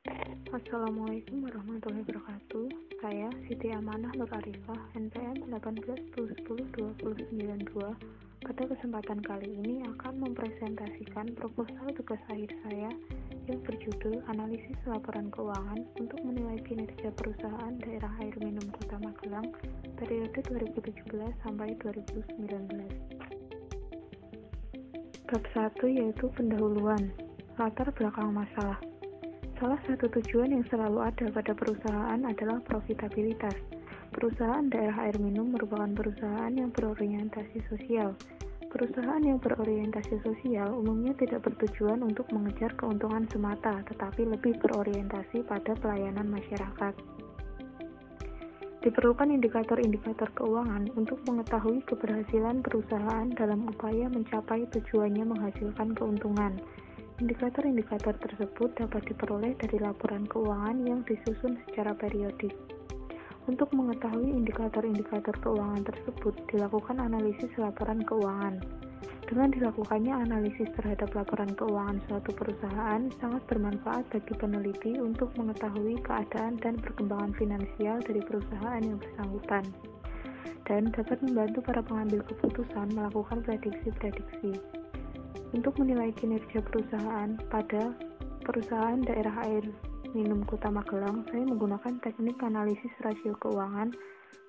Assalamualaikum warahmatullahi wabarakatuh. Saya Siti Amanah Nur Arifah, NPM 1810102092. Pada kesempatan kali ini akan mempresentasikan proposal tugas akhir saya yang berjudul Analisis Laporan Keuangan untuk menilai kinerja perusahaan daerah air minum Kota Magelang periode 2017 sampai 2019. Bab 1 yaitu pendahuluan, latar belakang masalah. Salah satu tujuan yang selalu ada pada perusahaan adalah profitabilitas. Perusahaan daerah air minum merupakan perusahaan yang berorientasi sosial. Perusahaan yang berorientasi sosial umumnya tidak bertujuan untuk mengejar keuntungan semata, tetapi lebih berorientasi pada pelayanan masyarakat. Diperlukan indikator-indikator keuangan untuk mengetahui keberhasilan perusahaan dalam upaya mencapai tujuannya menghasilkan keuntungan. Indikator-indikator tersebut dapat diperoleh dari laporan keuangan yang disusun secara periodik. Untuk mengetahui indikator-indikator keuangan tersebut, dilakukan analisis laporan keuangan. Dengan dilakukannya analisis terhadap laporan keuangan suatu perusahaan sangat bermanfaat bagi peneliti untuk mengetahui keadaan dan perkembangan finansial dari perusahaan yang bersangkutan, dan dapat membantu para pengambil keputusan melakukan prediksi-prediksi. Untuk menilai kinerja perusahaan pada perusahaan daerah air minum Kota Magelang, saya menggunakan teknik analisis rasio keuangan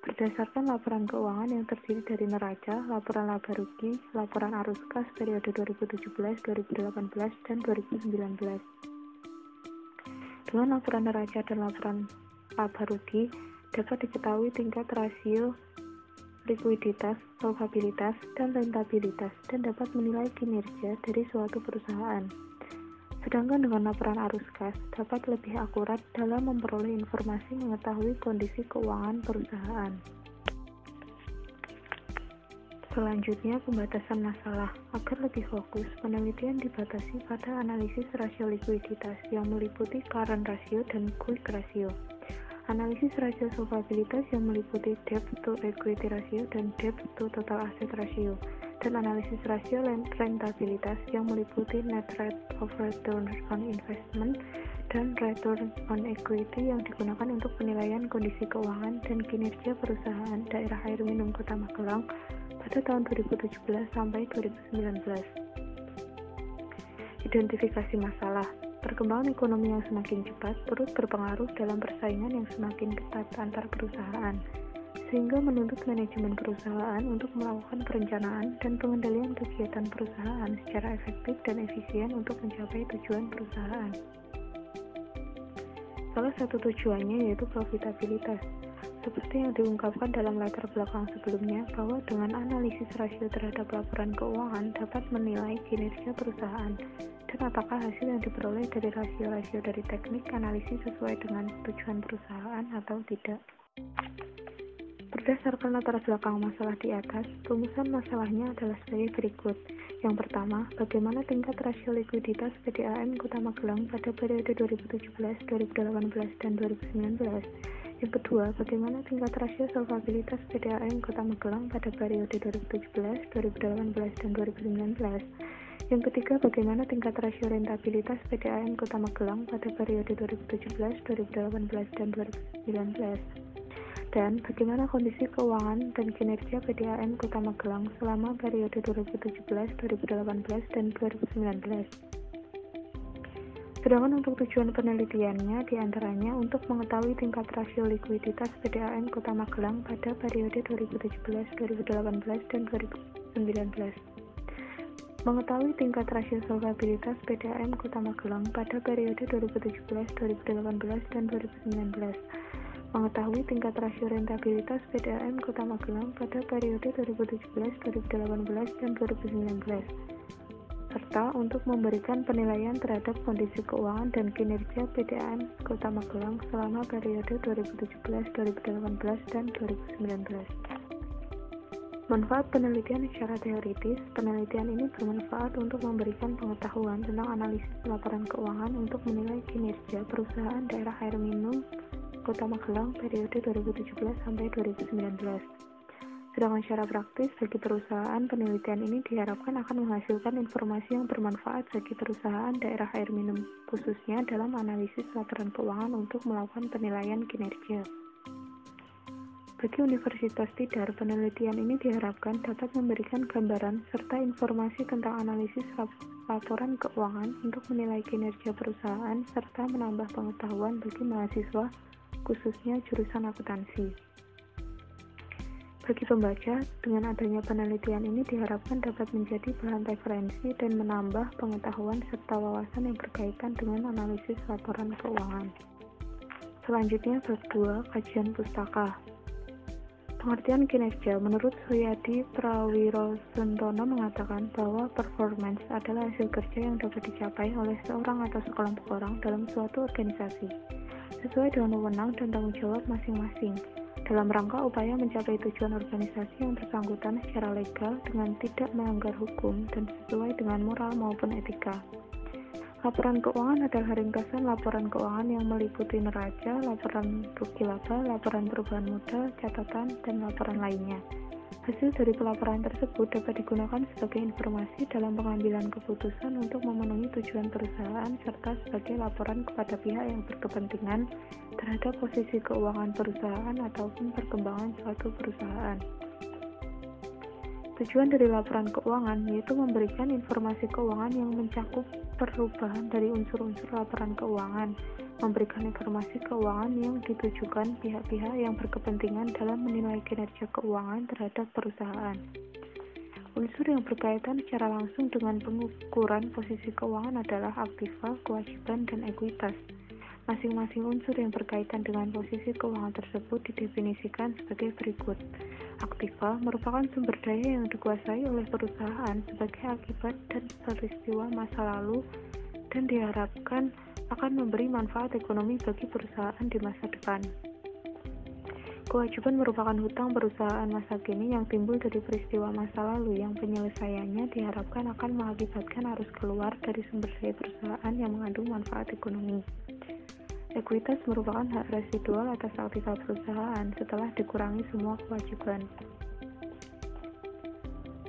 berdasarkan laporan keuangan yang terdiri dari neraca, laporan laba rugi, laporan arus kas periode 2017, 2018, dan 2019. Dengan laporan neraca dan laporan laba rugi, dapat diketahui tingkat rasio likuiditas, solvabilitas, dan rentabilitas, dan dapat menilai kinerja dari suatu perusahaan. Sedangkan dengan laporan arus kas, dapat lebih akurat dalam memperoleh informasi mengetahui kondisi keuangan perusahaan. Selanjutnya, pembatasan masalah. Agar lebih fokus, penelitian dibatasi pada analisis rasio likuiditas yang meliputi current ratio dan quick ratio. Analisis rasio solvabilitas yang meliputi debt to equity ratio dan debt to total asset ratio, dan analisis rasio rentabilitas yang meliputi net rate of return on investment dan return on equity yang digunakan untuk penilaian kondisi keuangan dan kinerja perusahaan daerah air minum Kota Magelang pada tahun 2017 sampai 2019. Identifikasi masalah. Perkembangan ekonomi yang semakin cepat turut berpengaruh dalam persaingan yang semakin ketat antar perusahaan, sehingga menuntut manajemen perusahaan untuk melakukan perencanaan dan pengendalian kegiatan perusahaan secara efektif dan efisien untuk mencapai tujuan perusahaan. Salah satu tujuannya yaitu profitabilitas. Seperti yang diungkapkan dalam latar belakang sebelumnya, bahwa dengan analisis rasio terhadap laporan keuangan dapat menilai kinerja perusahaan dan apakah hasil yang diperoleh dari rasio-rasio dari teknik analisis sesuai dengan tujuan perusahaan atau tidak. Berdasarkan latar belakang masalah di atas, rumusan masalahnya adalah sebagai berikut. Yang pertama, bagaimana tingkat rasio likuiditas PDAM Kota Magelang pada periode 2017, 2018, dan 2019. Yang kedua, bagaimana tingkat rasio solvabilitas PDAM Kota Magelang pada periode 2017, 2018, dan 2019. Yang ketiga, bagaimana tingkat rasio rentabilitas PDAM Kota Magelang pada periode 2017, 2018, dan 2019. Dan bagaimana kondisi keuangan dan kinerja PDAM Kota Magelang selama periode 2017, 2018, dan 2019. Sedangkan untuk tujuan penelitiannya diantaranya untuk mengetahui tingkat rasio likuiditas PDAM Kota Magelang pada periode 2017, 2018, dan 2019. Mengetahui tingkat rasio solvabilitas PDAM Kota Magelang pada periode 2017, 2018, dan 2019. Mengetahui tingkat rasio rentabilitas PDAM Kota Magelang pada periode 2017, 2018, dan 2019. Serta untuk memberikan penilaian terhadap kondisi keuangan dan kinerja PDAM Kota Magelang selama periode 2017, 2018, dan 2019. Manfaat penelitian secara teoritis. Penelitian ini bermanfaat untuk memberikan pengetahuan tentang analisis laporan keuangan untuk menilai kinerja perusahaan daerah air minum Kota Magelang periode 2017 sampai 2019. Sedangkan secara praktis, bagi perusahaan, penelitian ini diharapkan akan menghasilkan informasi yang bermanfaat bagi perusahaan daerah air minum, khususnya dalam analisis laporan keuangan untuk melakukan penilaian kinerja. Bagi universitas tidar, penelitian ini diharapkan dapat memberikan gambaran serta informasi tentang analisis laporan keuangan untuk menilai kinerja perusahaan serta menambah pengetahuan bagi mahasiswa, khususnya jurusan akuntansi. Bagi pembaca, dengan adanya penelitian ini diharapkan dapat menjadi bahan referensi dan menambah pengetahuan serta wawasan yang berkaitan dengan analisis laporan keuangan. Selanjutnya, bab 2, kajian pustaka. Pengertian kinerja, menurut Suryadi Prawirosuntono mengatakan bahwa performance adalah hasil kerja yang dapat dicapai oleh seorang atau sekelompok orang dalam suatu organisasi, sesuai dengan wewenang dan tanggung jawab masing-masing, dalam rangka upaya mencapai tujuan organisasi yang bersangkutan secara legal dengan tidak melanggar hukum dan sesuai dengan moral maupun etika. Laporan keuangan adalah ringkasan laporan keuangan yang meliputi neraca, laporan rugi laba, laporan perubahan modal, catatan, dan laporan lainnya. Hasil dari pelaporan tersebut dapat digunakan sebagai informasi dalam pengambilan keputusan untuk memenuhi tujuan perusahaan serta sebagai laporan kepada pihak yang berkepentingan terhadap posisi keuangan perusahaan ataupun perkembangan suatu perusahaan. Tujuan dari laporan keuangan yaitu memberikan informasi keuangan yang mencakup perubahan dari unsur-unsur laporan keuangan, memberikan informasi keuangan yang ditujukan pihak-pihak yang berkepentingan dalam menilai kinerja keuangan terhadap perusahaan. Unsur yang berkaitan secara langsung dengan pengukuran posisi keuangan adalah aktiva, kewajiban, dan ekuitas. Masing-masing unsur yang berkaitan dengan posisi keuangan tersebut didefinisikan sebagai berikut. Aktiva merupakan sumber daya yang dikuasai oleh perusahaan sebagai akibat dan peristiwa masa lalu dan diharapkan akan memberi manfaat ekonomi bagi perusahaan di masa depan. Kewajiban merupakan hutang perusahaan masa kini yang timbul dari peristiwa masa lalu yang penyelesaiannya diharapkan akan mengakibatkan arus keluar dari sumber daya perusahaan yang mengandung manfaat ekonomi. Ekuitas merupakan hak residual atas aktiva perusahaan setelah dikurangi semua kewajiban.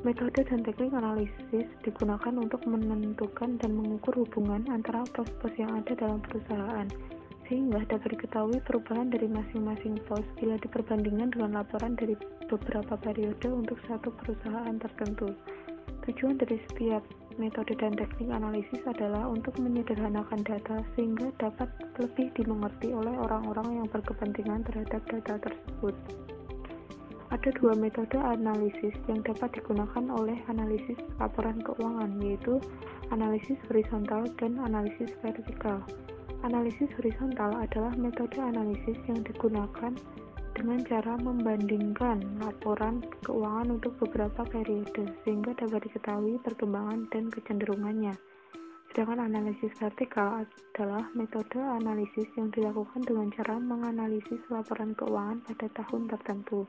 Metode dan teknik analisis digunakan untuk menentukan dan mengukur hubungan antara pos-pos yang ada dalam perusahaan, sehingga dapat diketahui perubahan dari masing-masing pos bila diperbandingkan dengan laporan dari beberapa periode untuk satu perusahaan tertentu. Tujuan dari setiap metode dan teknik analisis adalah untuk menyederhanakan data sehingga dapat lebih dimengerti oleh orang-orang yang berkepentingan terhadap data tersebut. Ada dua metode analisis yang dapat digunakan oleh analisis laporan keuangan, yaitu analisis horizontal dan analisis vertikal. Analisis horizontal adalah metode analisis yang digunakan dengan cara membandingkan laporan keuangan untuk beberapa periode sehingga dapat diketahui perkembangan dan kecenderungannya. Sedangkan analisis vertikal adalah metode analisis yang dilakukan dengan cara menganalisis laporan keuangan pada tahun tertentu,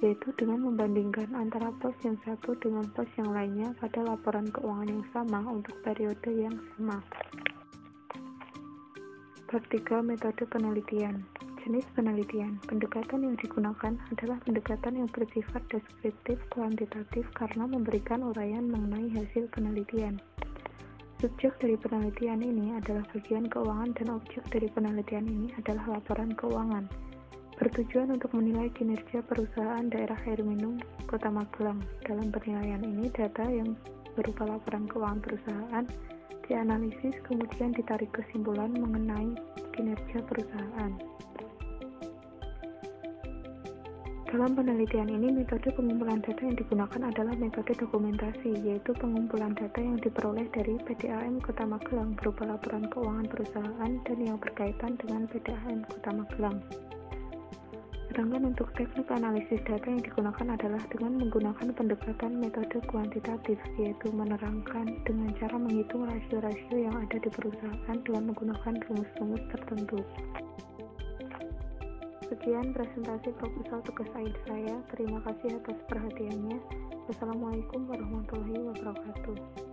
yaitu dengan membandingkan antara pos yang satu dengan pos yang lainnya pada laporan keuangan yang sama untuk periode yang sama. Bab 3, metode penelitian. Jenis penelitian. Pendekatan yang digunakan adalah pendekatan yang bersifat deskriptif kuantitatif karena memberikan uraian mengenai hasil penelitian. Subjek dari penelitian ini adalah bagian keuangan dan objek dari penelitian ini adalah laporan keuangan. Bertujuan untuk menilai kinerja perusahaan daerah air minum Kota Magelang. Dalam penilaian ini, data yang berupa laporan keuangan perusahaan dianalisis kemudian ditarik kesimpulan mengenai kinerja perusahaan. Dalam penelitian ini, metode pengumpulan data yang digunakan adalah metode dokumentasi, yaitu pengumpulan data yang diperoleh dari PDAM Kota Magelang berupa laporan keuangan perusahaan dan yang berkaitan dengan PDAM Kota Magelang. Sedangkan untuk teknik analisis data yang digunakan adalah dengan menggunakan pendekatan metode kuantitatif, yaitu menerangkan dengan cara menghitung rasio-rasio yang ada di perusahaan dengan menggunakan rumus-rumus tertentu. Sekian presentasi proposal tugas akhir saya. Terima kasih atas perhatiannya. Wassalamualaikum warahmatullahi wabarakatuh.